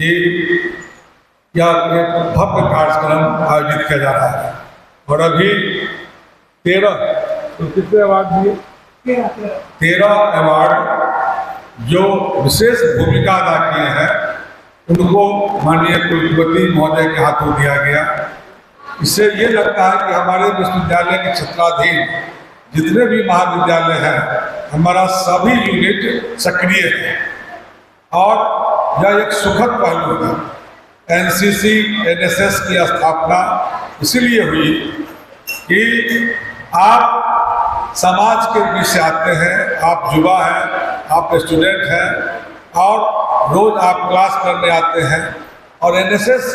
कि यह एक भव्य कार्यक्रम आयोजित किया जा रहा है। और अभी 13 तो कितने अवार्ड दिए? 13 अवार्ड जो विशेष भूमिका अदा किए हैं उनको माननीय कुलपति महोदय के हाथों दिया गया। इससे ये लगता है कि हमारे विश्वविद्यालय के क्षेत्राधीन जितने भी महाविद्यालय हैं हमारा सभी यूनिट सक्रिय है और यह एक सुखद पहलू है। एनसीसी एनएसएस की स्थापना इसीलिए हुई कि आप समाज के बीच से आते हैं, आप युवा हैं, आप स्टूडेंट हैं और रोज आप क्लास करने आते हैं और एनएसएस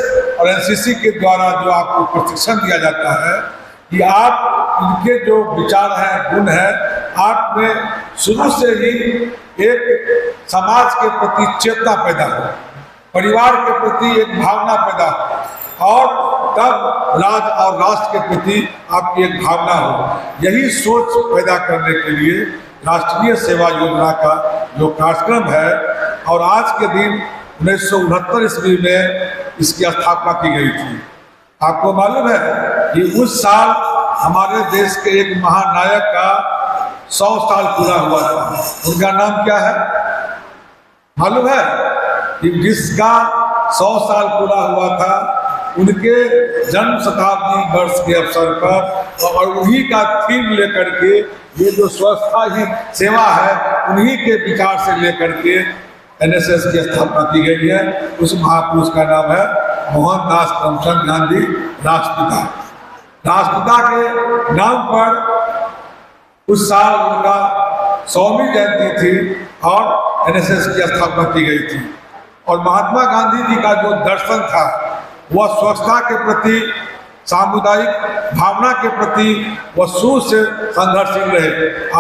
और एनसीसी के द्वारा जो आपको प्रशिक्षण दिया जाता है कि आप इनके जो विचार हैं, गुण हैं, आप में शुरू से ही एक समाज के प्रति चेतना पैदा हो, परिवार के प्रति एक भावना पैदा हो और तब राज्य और राष्ट्र के प्रति आपकी एक भावना हो। यही सोच पैदा करने के लिए राष्ट्रीय सेवा योजना का जो कार्यक्रम है और आज के दिन 1969 ईस्वी में इसकी स्थापना की गई थी। आपको मालूम है कि उस साल हमारे देश के एक महानायक का 100 साल पूरा हुआ था। उनका नाम क्या है मालूम है? कि जिसका 100 साल पूरा हुआ था उनके जन्म शताब्दी वर्ष के अवसर पर और उन्हीं का थीम लेकर के ये जो स्वच्छता ही सेवा है उन्हीं के विचार से लेकर के एनएसएस की स्थापना की गई है। उस महापुरुष का नाम है मोहनदास करमचंद गांधी राष्ट्रपिता। राष्ट्रपिता के नाम पर उस साल उनका 100वीं जयंती थी और एनएसएस की स्थापना की गई थी। और महात्मा गांधी जी का जो दर्शन था वह स्वच्छता के प्रति, सामुदायिक भावना के प्रति वह शुरू से संघर्षशील रहे।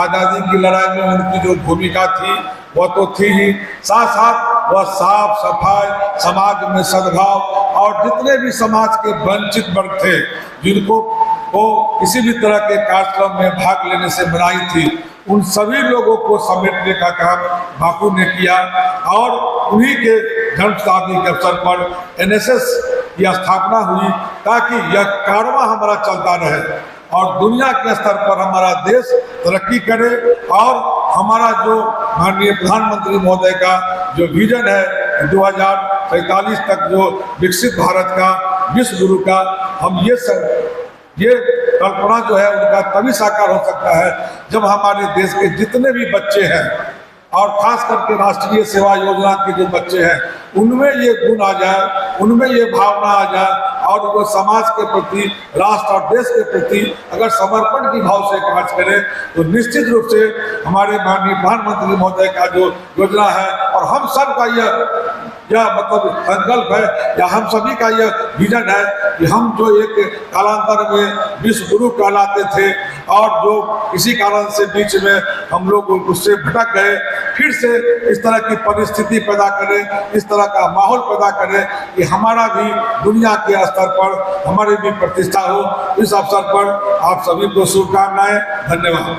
आज़ादी की लड़ाई में उनकी जो भूमिका थी वह तो थी ही, साथ साथ वह साफ सफाई, समाज में सद्भाव और जितने भी समाज के वंचित वर्ग थे जिनको वो किसी भी तरह के कार्यक्रम में भाग लेने से मनाही थी, उन सभी लोगों को समेटने का काम बापू ने किया और उन्हीं के जन्म शताब्दी के अवसर पर एनएसएस की स्थापना हुई ताकि यह कारवां हमारा चलता रहे और दुनिया के स्तर पर हमारा देश तरक्की करे और हमारा जो माननीय प्रधानमंत्री महोदय का जो विजन है 2047 तक जो विकसित भारत का, विश्व गुरु का, हम ये कल्पना जो है उनका तभी साकार हो सकता है जब हमारे देश के जितने भी बच्चे हैं और खास करके राष्ट्रीय सेवा योजना के जो बच्चे हैं उनमें ये गुण आ जाए, उनमें ये भावना आ जाए और वो समाज के प्रति, राष्ट्र और देश के प्रति अगर समर्पण की भाव से कार्य करें तो निश्चित रूप से हमारे माननीय प्रधानमंत्री महोदय का जो योजना है और हम सब का यह मतलब संकल्प है या हम सभी का यह विजन है कि हम जो एक कालांतर में विश्व गुरु कहलाते थे और जो किसी कारण से बीच में हम लोग उससे भटक गए, फिर से इस तरह की परिस्थिति पैदा करें, इस तरह का माहौल पैदा करें कि हमारा भी दुनिया के स्तर पर हमारी भी प्रतिष्ठा हो। इस अवसर पर आप सभी को शुभकामनाएं। धन्यवाद।